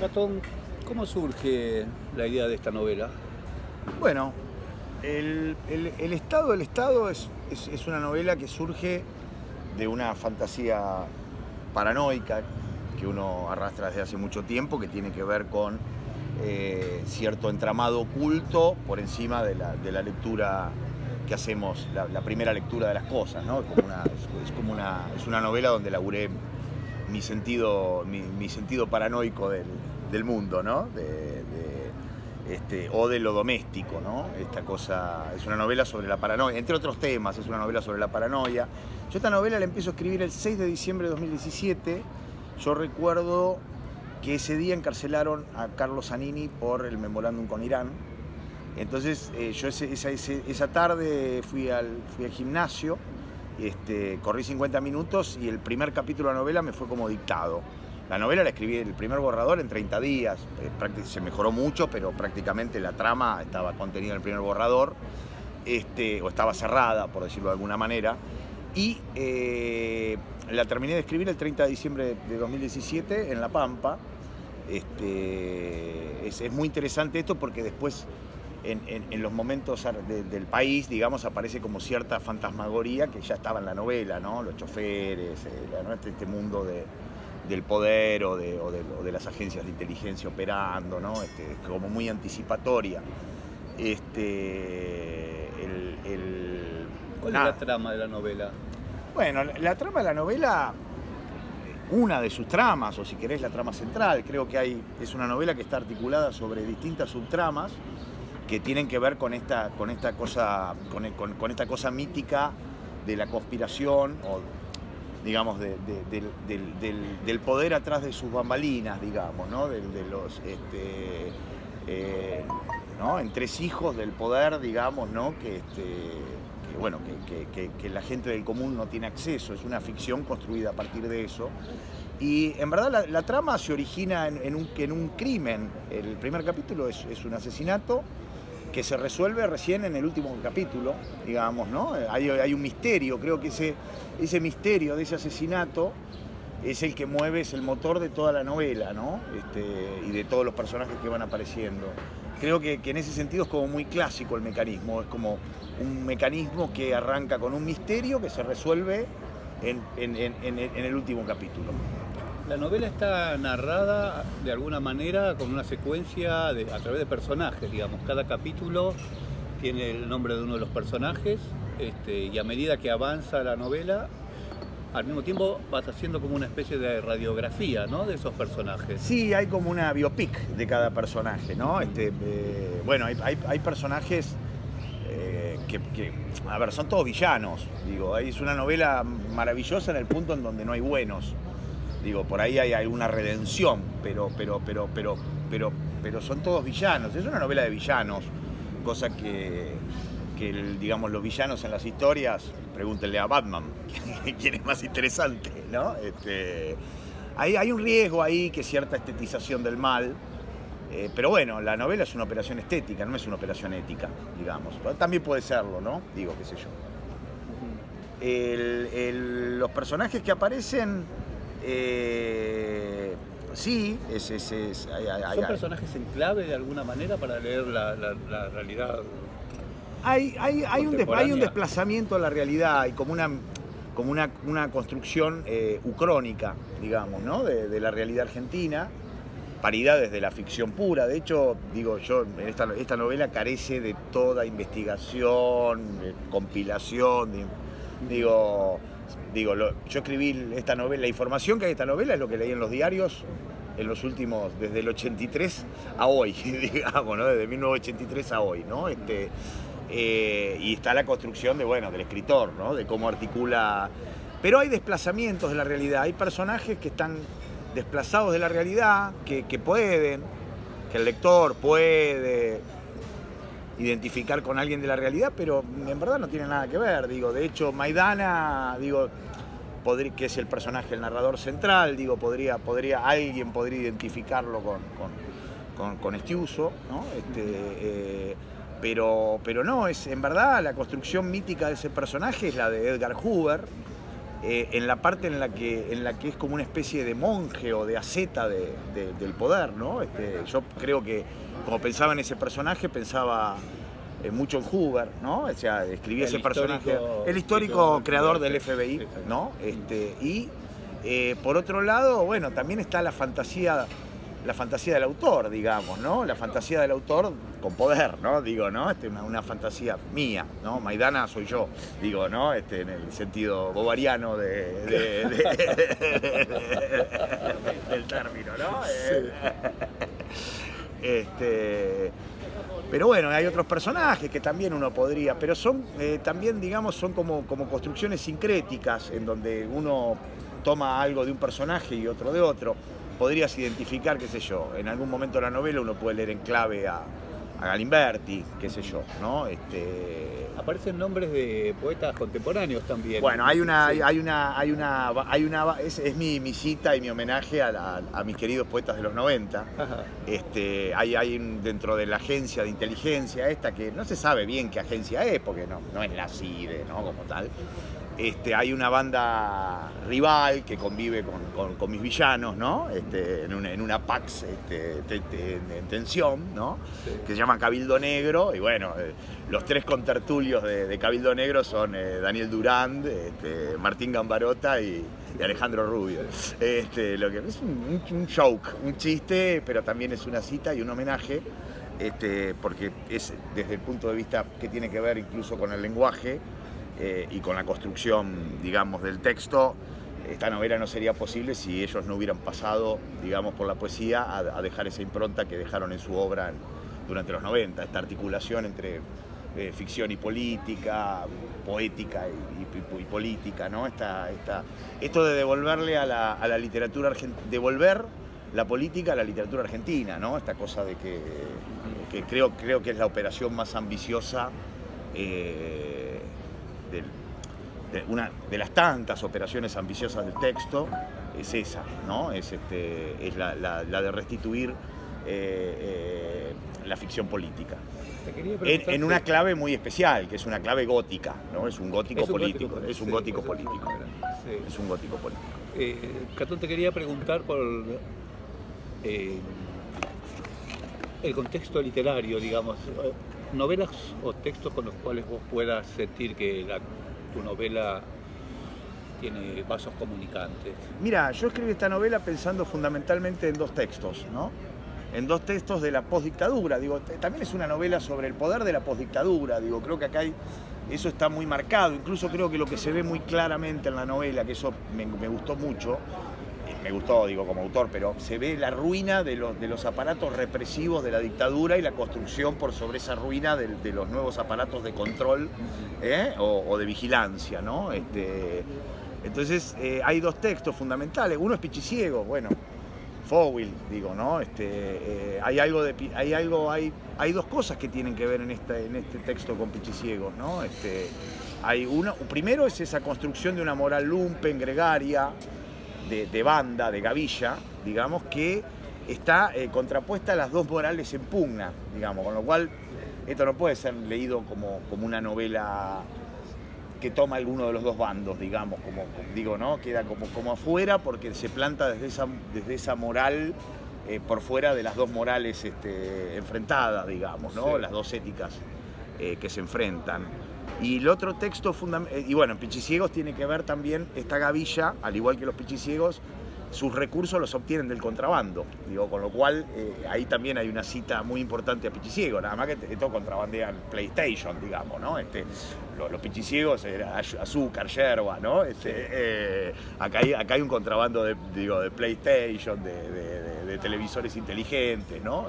Gastón, ¿cómo surge la idea de esta novela? Bueno, el Estado del Estado es una novela que surge de una fantasía paranoica que uno arrastra desde hace mucho tiempo, que tiene que ver con cierto entramado oculto por encima de la lectura que hacemos, la primera lectura de las cosas, ¿no? Es una novela donde laburé mi sentido paranoico del mundo, ¿no? O de lo doméstico, ¿no? Esta cosa es una novela sobre la paranoia, entre otros temas, es una novela sobre la paranoia. Yo esta novela la empiezo a escribir el 6 de diciembre de 2017. Yo recuerdo que ese día encarcelaron a Carlos Zanini por el memorándum con Irán. Entonces yo esa tarde fui al gimnasio, corrí 50 minutos y el primer capítulo de la novela me fue como dictado. La novela la escribí, el primer borrador, en 30 días. Se mejoró mucho, pero prácticamente la trama estaba contenida en el primer borrador, o estaba cerrada, por decirlo de alguna manera. Y la terminé de escribir el 30 de diciembre de 2017 en La Pampa. Es muy interesante esto porque después, en los momentos del país, digamos, aparece como cierta fantasmagoría que ya estaba en la novela, ¿no? Los choferes, este mundo del poder o de las agencias de inteligencia operando, ¿no? Como muy anticipatoria. ¿Cuál es la trama de la novela? Bueno, la trama de la novela, una de sus tramas, o si querés la trama central, creo que es una novela que está articulada sobre distintas subtramas que tienen que ver con esta cosa mítica de la conspiración, o digamos del poder atrás de sus bambalinas, digamos, ¿no? ¿No? Entresijos del poder, digamos, ¿no? Que la gente del común no tiene acceso. Es una ficción construida a partir de eso. Y en verdad la trama se origina en un crimen. El primer capítulo es un asesinato que se resuelve recién en el último capítulo, digamos, ¿no? Hay un misterio, creo que ese misterio de ese asesinato es el que mueve, es el motor de toda la novela, ¿no? Y de todos los personajes que van apareciendo. Creo que en ese sentido es como muy clásico el mecanismo, es como un mecanismo que arranca con un misterio que se resuelve en el último capítulo. La novela está narrada de alguna manera con una secuencia a través de personajes, digamos. Cada capítulo tiene el nombre de uno de los personajes, y a medida que avanza la novela, al mismo tiempo vas haciendo como una especie de radiografía, ¿no? De esos personajes. Sí, hay como una biopic de cada personaje, ¿no? Bueno, hay personajes que, a ver, son todos villanos. Digo, es una novela maravillosa en el punto en donde no hay buenos. Digo, por ahí hay alguna redención, pero son todos villanos. Es una novela de villanos, cosa que digamos, los villanos en las historias, pregúntenle a Batman, quién es más interesante, ¿no? Hay un riesgo ahí, que cierta estetización del mal, pero bueno, la novela es una operación estética, no es una operación ética, digamos. También puede serlo, ¿no? Digo, qué sé yo. Los personajes que aparecen, sí, ¿Son personajes en clave de alguna manera para leer la realidad? Hay un desplazamiento a la realidad, hay como una construcción ucrónica, digamos, ¿no? de la realidad argentina, paridad desde la ficción pura. De hecho, digo, yo esta novela carece de toda investigación, de compilación, yo escribí esta novela, la información que hay en esta novela es lo que leí en los diarios en los últimos, desde el 83 a hoy, digamos, ¿no? Desde 1983 a hoy, ¿no? Y está la construcción del escritor, ¿no? De cómo articula. Pero hay desplazamientos de la realidad, hay personajes que están desplazados de la realidad, que el lector puede identificar con alguien de la realidad, pero en verdad no tiene nada que ver. De hecho, Maidana, que es el personaje, el narrador central, alguien podría identificarlo con Estiuso, ¿no? Pero no, en verdad la construcción mítica de ese personaje es la de Edgar Hoover, en la parte en la que es como una especie de monje o de asceta del poder, ¿no? Yo creo que, como pensaba en ese personaje, pensaba mucho en Hoover, ¿no? O sea, escribía ese personaje, el histórico creador del FBI, ¿no? Y por otro lado, bueno, también está la fantasía del autor, digamos, ¿no? La fantasía del autor con poder, ¿no? Digo, ¿no? Una fantasía mía, ¿no? Maidana soy yo, digo, ¿no? En el sentido bovariano del término, ¿no? Pero bueno, hay otros personajes que también uno podría, pero son también, digamos, son como construcciones sincréticas en donde uno toma algo de un personaje y otro de otro. Podrías identificar, qué sé yo, en algún momento de la novela uno puede leer en clave a Galimberti, qué sé yo, ¿no? Aparecen nombres de poetas contemporáneos también. Bueno, es mi cita y mi homenaje a mis queridos poetas de los 90. Ajá. Hay dentro de la agencia de inteligencia esta, que no se sabe bien qué agencia es, porque no es la CIDE, ¿no? Como tal. Hay una banda rival que convive con mis villanos, ¿no? En una Pax en tensión, ¿no? Sí. Que se llama Cabildo Negro. Y bueno, los tres contertulios de Cabildo Negro son Daniel Durand, Martín Gambarota y Alejandro Rubio. Lo que es un joke, un chiste, pero también es una cita y un homenaje, porque es desde el punto de vista que tiene que ver incluso con el lenguaje, y con la construcción, digamos, del texto. Esta novela no sería posible si ellos no hubieran pasado, digamos, por la poesía a dejar esa impronta que dejaron en su obra durante los 90, esta articulación entre ficción y política, poética y política, ¿no? Esto de devolverle a la literatura argentina, devolver la política a la literatura argentina, ¿no? Esta cosa de que creo que es la operación más ambiciosa, una de las tantas operaciones ambiciosas del texto, es esa, ¿no? Es la de restituir la ficción política. En una clave muy especial, que es una clave gótica, ¿no? Es un gótico político. Es un gótico político. Es un gótico político. Catón, te quería preguntar por el contexto literario, digamos. Novelas o textos con los cuales vos puedas sentir que tu novela tiene vasos comunicantes. Mira, yo escribí esta novela pensando fundamentalmente en dos textos, ¿no? En dos textos de la postdictadura. Digo, también es una novela sobre el poder de la postdictadura. Digo, creo que acá eso está muy marcado. Incluso creo que lo que se ve muy claramente en la novela, que eso me gustó mucho, me gustó, digo, como autor, pero se ve la ruina de los aparatos represivos de la dictadura y la construcción por sobre esa ruina de los nuevos aparatos de control, o de vigilancia, ¿no? Entonces hay dos textos fundamentales. Uno es Pichiciego, bueno, Fowell, digo, ¿no? Hay dos cosas que tienen que ver en este texto con Pichiciegos, ¿no? Primero es esa construcción de una moral lumpen, gregaria, de banda, de gavilla, digamos, que está contrapuesta a las dos morales en pugna, digamos, con lo cual esto no puede ser leído como una novela que toma alguno de los dos bandos, digamos, como digo, ¿no? Queda como afuera porque se planta desde esa moral por fuera de las dos morales enfrentadas, digamos, ¿no? Sí. Las dos éticas que se enfrentan. Y el otro texto y bueno, en Pichiciegos tiene que ver también esta gavilla, al igual que los pichiciegos, sus recursos los obtienen del contrabando, digo, con lo cual ahí también hay una cita muy importante a Pichiciegos, nada más que esto contrabandean PlayStation, digamos, ¿no? Los pichiciegos era azúcar, yerba, ¿no? Acá hay un contrabando de PlayStation, de televisores inteligentes, ¿no?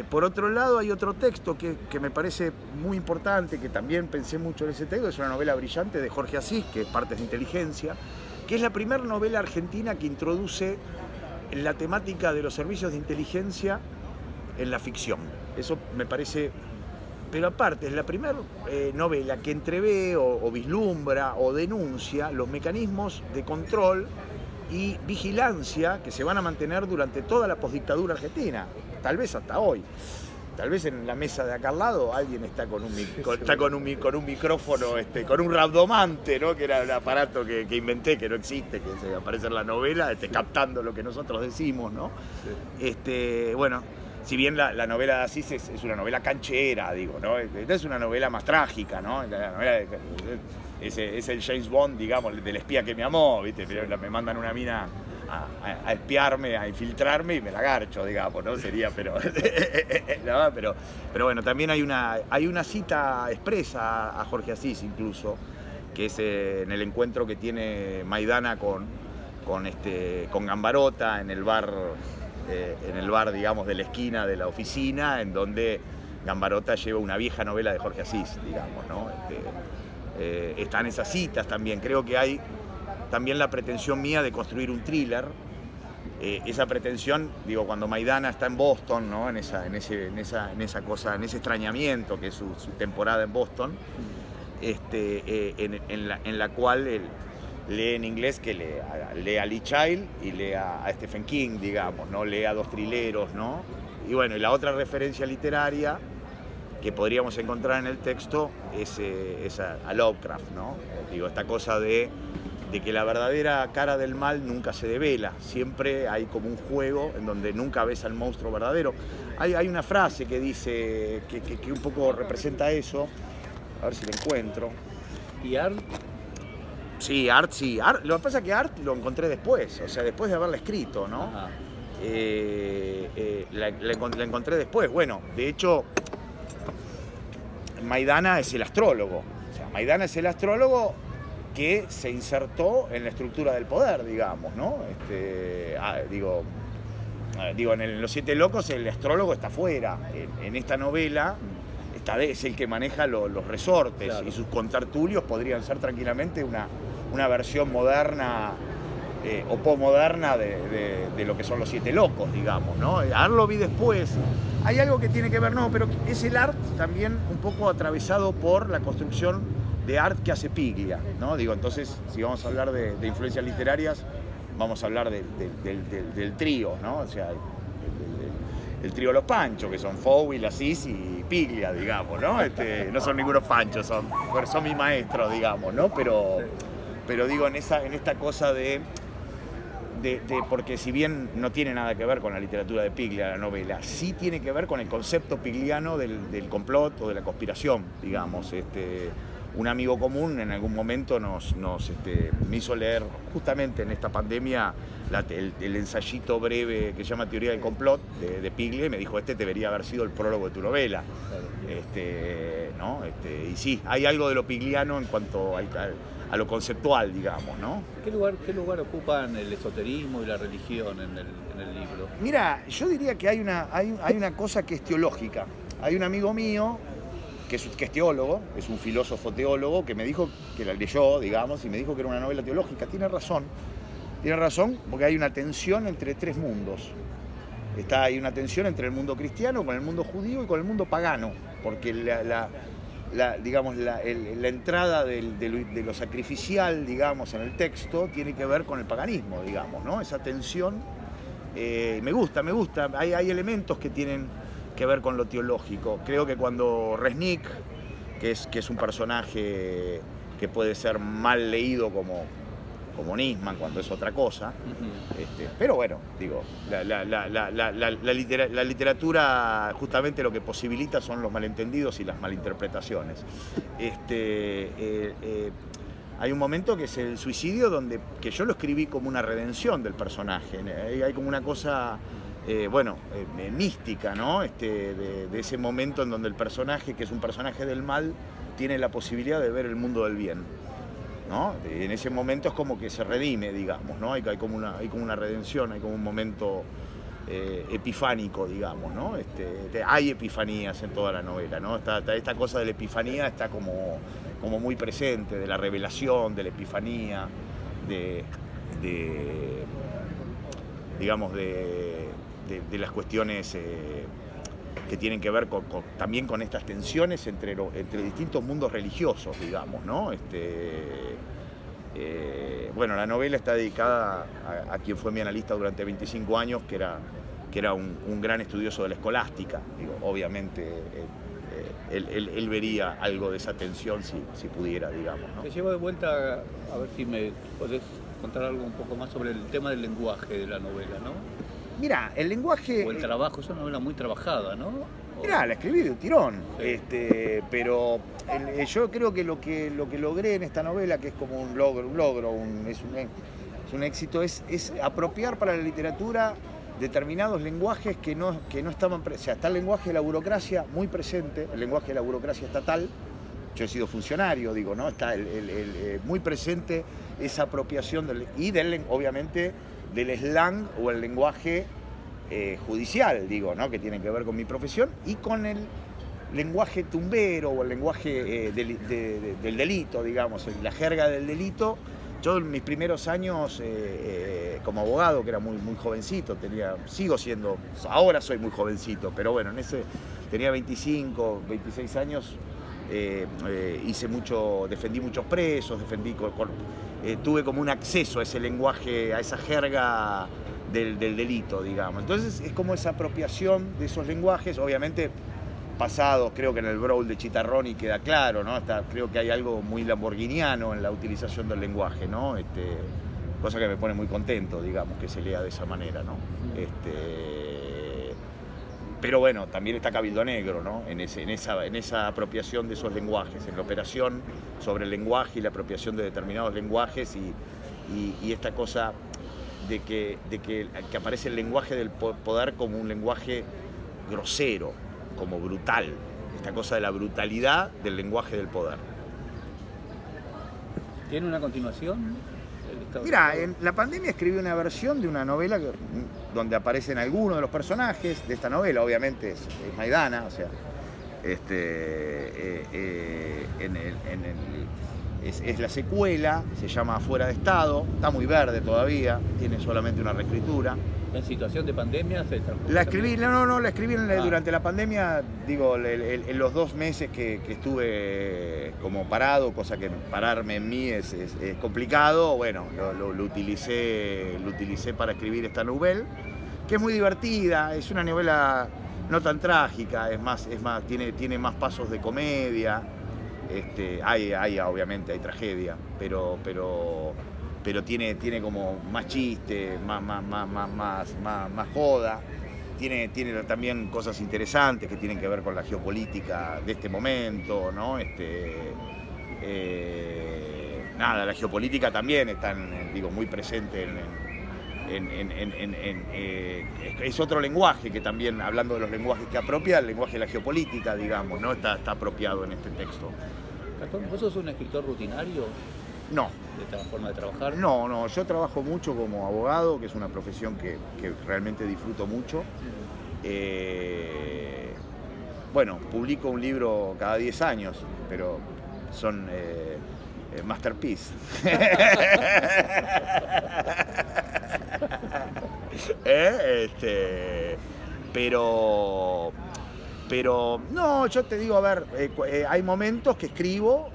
Por otro lado hay otro texto que me parece muy importante, que también pensé mucho en ese texto, es una novela brillante de Jorge Asís, que es Partes de Inteligencia, que es la primera novela argentina que introduce la temática de los servicios de inteligencia en la ficción. Eso me parece, pero aparte es la primera novela que entrevé o vislumbra o denuncia los mecanismos de control y vigilancia que se van a mantener durante toda la postdictadura argentina, tal vez hasta hoy. tal vez en la mesa de acá al lado alguien está con un micrófono, con un rabdomante, ¿no? Que era un aparato que inventé, que no existe, que se aparece en la novela, captando lo que nosotros decimos, ¿no? Sí. Bueno, si bien la novela de Asís es una novela canchera, digo, ¿no? Esta es una novela más trágica, ¿no? La novela es el James Bond, digamos, del espía que me amó, ¿viste? Me mandan una mina a espiarme, a infiltrarme y me la garcho, digamos, ¿no? Sería, pero no, pero bueno, también hay una cita expresa a Jorge Asís incluso, que es en el encuentro que tiene Maidana con Gambarota en el bar, digamos, de la esquina de la oficina, en donde Gambarota lleva una vieja novela de Jorge Asís, digamos, ¿no? Están esas citas también. Creo que hay también la pretensión mía de construir un thriller. Esa pretensión, digo, cuando Maidana está en Boston, ¿no? en esa cosa, en ese extrañamiento que es su temporada en Boston, en la cual él lee en inglés, que lee a Lee Child y lee a Stephen King, digamos, ¿no? Lee a dos thrilleros, ¿no? Y bueno, y la otra referencia literaria que podríamos encontrar en el texto es a Lovecraft, ¿no? Digo, esta cosa de que la verdadera cara del mal nunca se devela, siempre hay como un juego en donde nunca ves al monstruo verdadero. Hay una frase que dice, que un poco representa eso, a ver si la encuentro. ¿Y Art? Sí, Art. Lo que pasa es que Art lo encontré después, o sea, después de haberla escrito, ¿no? La encontré después. Bueno, de hecho, Maidana es el astrólogo. O sea, Maidana es el astrólogo que se insertó en la estructura del poder, digamos, ¿no? En Los Siete Locos el astrólogo está afuera. En esta novela es el que maneja los resortes, claro. Y sus contertulios podrían ser tranquilamente una versión moderna o posmoderna de lo que son Los Siete Locos, digamos, ¿no? Art lo vi después. Hay algo que tiene que ver, no, pero es el Art también un poco atravesado por la construcción de Art que hace Piglia, ¿no? Digo, entonces, si vamos a hablar de influencias literarias, vamos a hablar del trío, ¿no? O sea, el trío Los Panchos, que son Fowell, Asís y Piglia, digamos, ¿no? No son ningunos panchos, son mis maestros, digamos, ¿no? Pero digo, en esta cosa porque si bien no tiene nada que ver con la literatura de Piglia, la novela, sí tiene que ver con el concepto pigliano del complot o de la conspiración, digamos. Un amigo común en algún momento me hizo leer justamente en esta pandemia el ensayito breve que se llama Teoría del Complot de Piglia, y me dijo, debería haber sido el prólogo de tu novela. ¿No? Y sí, hay algo de lo pigliano en cuanto a lo conceptual, digamos, ¿no? ¿Qué lugar ocupan el esoterismo y la religión en el libro? Mira, yo diría que hay una cosa que es teológica. Hay un amigo mío que es teólogo, es un filósofo teólogo, que me dijo, que la leyó, digamos, y me dijo que era una novela teológica. Tiene razón porque hay una tensión entre tres mundos. Hay una tensión entre el mundo cristiano, con el mundo judío y con el mundo pagano, porque la entrada de lo sacrificial, digamos, en el texto tiene que ver con el paganismo, digamos, ¿no? Esa tensión me gusta. Hay elementos que tienen que ver con lo teológico. Creo que cuando Resnick, que es un personaje que puede ser mal leído como Nisman, cuando es otra cosa, pero bueno, digo, la literatura justamente lo que posibilita son los malentendidos y las malinterpretaciones. Hay un momento que es el suicidio, que yo lo escribí como una redención del personaje. Hay como una cosa mística, ¿no? De ese momento en donde el personaje, que es un personaje del mal, tiene la posibilidad de ver el mundo del bien, ¿no? En ese momento es como que se redime, digamos, ¿no? Hay como una redención, hay como un momento epifánico, digamos, ¿no? Hay epifanías en toda la novela, ¿no? Esta cosa de la epifanía está como muy presente, de la revelación, de la epifanía, digamos, de las cuestiones que tienen que ver también con estas tensiones entre distintos mundos religiosos, digamos, ¿no? La novela está dedicada a quien fue mi analista durante 25 años, que era que era un gran estudioso de la escolástica. Digo, obviamente él vería algo de esa tensión si pudiera, digamos, ¿no? Te llevo de vuelta a ver si me podés contar algo un poco más sobre el tema del lenguaje de la novela, ¿no? Mira, el lenguaje... O el trabajo, es una novela muy trabajada, ¿no? Mirá, la escribí de un tirón, Sí. pero yo creo que lo que logré en esta novela, que es como un logro, es un éxito, es apropiar para la literatura determinados lenguajes que no estaban presentes. O sea, está el lenguaje de la burocracia muy presente, el lenguaje de la burocracia estatal. Yo he sido funcionario, digo, ¿no? Está muy presente esa apropiación obviamente, del slang o el lenguaje judicial, digo, ¿no? Que tiene que ver con mi profesión y con el lenguaje tumbero o el lenguaje del delito, digamos, la jerga del delito. Yo en mis primeros años como abogado, que era muy jovencito, sigo siendo, ahora soy muy jovencito, pero bueno, tenía 25, 26 años, defendí muchos presos, tuve como un acceso a ese lenguaje, a esa jerga del delito, digamos. Entonces es como esa apropiación de esos lenguajes, obviamente pasados, creo que en el Brawl de Chitarroni queda claro, ¿no? Creo que hay algo muy lamborghiniano en la utilización del lenguaje, ¿no? Cosa que me pone muy contento, digamos, que se lea de esa manera, ¿no? Pero bueno, también está Cabildo Negro, ¿no? En esa apropiación de esos lenguajes, en la operación sobre el lenguaje y la apropiación de determinados lenguajes y esta cosa de que aparece el lenguaje del poder como un lenguaje grosero, como brutal, esta cosa de la brutalidad del lenguaje del poder. ¿Tiene una continuación? Mira, en la pandemia escribí una versión de una novela donde aparecen algunos de los personajes de esta novela, obviamente es Maidana, o sea, es la secuela, se llama Fuera de Estado, está muy verde todavía, tiene solamente una reescritura. ¿En situación de pandemia se transformó? La escribí durante la pandemia, digo, en los 2 meses que estuve como parado, cosa que pararme en mí es complicado. Bueno, lo utilicé para escribir esta novela, que es muy divertida, es una novela no tan trágica, tiene más pasos de comedia, obviamente hay tragedia, pero tiene como más chiste, más joda. Tiene también cosas interesantes que tienen que ver con la geopolítica de este momento, ¿no? La geopolítica también está muy presente es otro lenguaje que también, hablando de los lenguajes que apropia, el lenguaje de la geopolítica, digamos, ¿no? Está apropiado en este texto. Gastón, ¿vos sos un escritor rutinario? No. ¿De esta forma de trabajar? No, yo trabajo mucho como abogado, que es una profesión que realmente disfruto mucho. Bueno, publico un libro cada 10 años, pero son masterpiece. Pero no, yo te digo, a ver, hay momentos que escribo.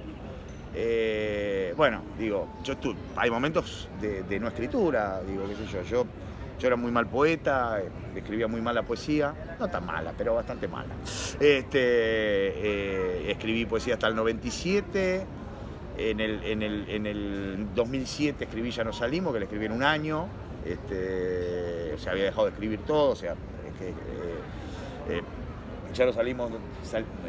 Hay momentos de no escritura, digo, qué sé yo era muy mal poeta, escribía muy mal la poesía, no tan mala, pero bastante mala. Escribí poesía hasta el 97, en el 2007 escribí Ya nos salimos, que la escribí en un año, había dejado de escribir todo, Ya nos salimos,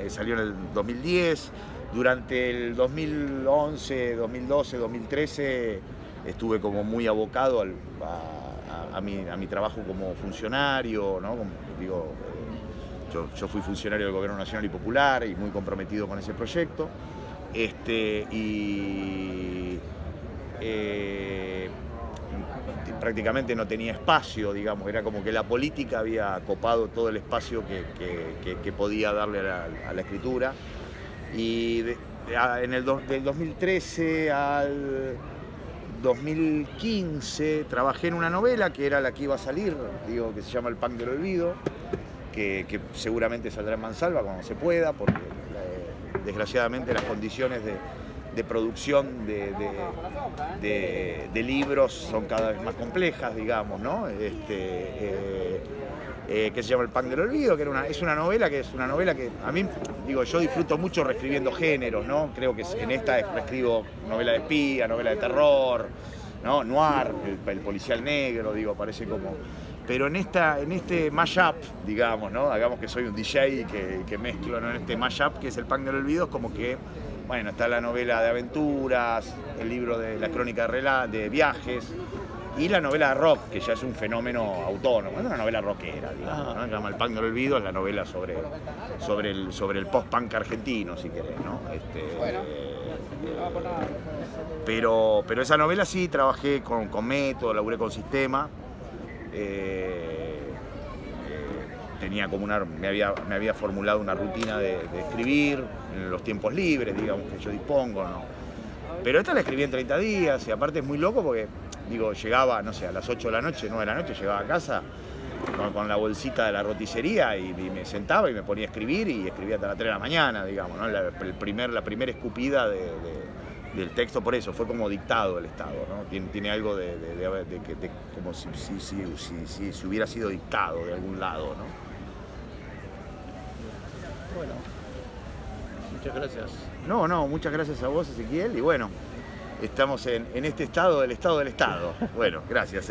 salió en el 2010. Durante el 2011, 2012, 2013 estuve como muy abocado a mi trabajo como funcionario, ¿no? Yo fui funcionario del Gobierno Nacional y Popular y muy comprometido con ese proyecto. Prácticamente no tenía espacio, digamos, era como que la política había copado todo el espacio que podía darle a la escritura. Y del 2013 al 2015 trabajé en una novela que era la que iba a salir, que se llama El Punk del Olvido, que seguramente saldrá en mansalva cuando se pueda, porque desgraciadamente las condiciones de producción de libros son cada vez más complejas, digamos, ¿no? que se llama El Punk del Olvido, que es una novela que a mí, digo, yo disfruto mucho reescribiendo géneros, ¿no? Creo que en esta reescribo novela de espía, novela de terror, ¿no? Noir, el policial negro, digo, parece como... Pero en este mashup, digamos, ¿no? Hagamos que soy un DJ que mezclo, ¿no? En este mashup que es El Punk del Olvido, es como que, bueno, está la novela de aventuras, el libro de la crónica de viajes, y la novela de rock, que ya es un fenómeno autónomo, es una novela rockera, digamos, ¿no? Se llama El Punk del Olvido, es la novela sobre el post-punk argentino, si querés, ¿no? Pero esa novela sí trabajé con método, laburé con sistema. Tenía como me había formulado una rutina de escribir en los tiempos libres, digamos, que yo dispongo, ¿no? Pero esta la escribí en 30 días y aparte es muy loco porque, digo, llegaba, no sé, a las 8 de la noche, 9 de la noche, llegaba a casa con la bolsita de la roticería y me sentaba y me ponía a escribir y escribía hasta las 3 de la mañana, digamos, ¿no? La primera escupida del texto, por eso, fue como dictado el Estado, ¿no? Tiene algo de como si hubiera sido dictado de algún lado, ¿no? Bueno, muchas gracias. No, muchas gracias a vos, Ezequiel, y bueno, estamos en este estado del Estado del Estado. Bueno, gracias,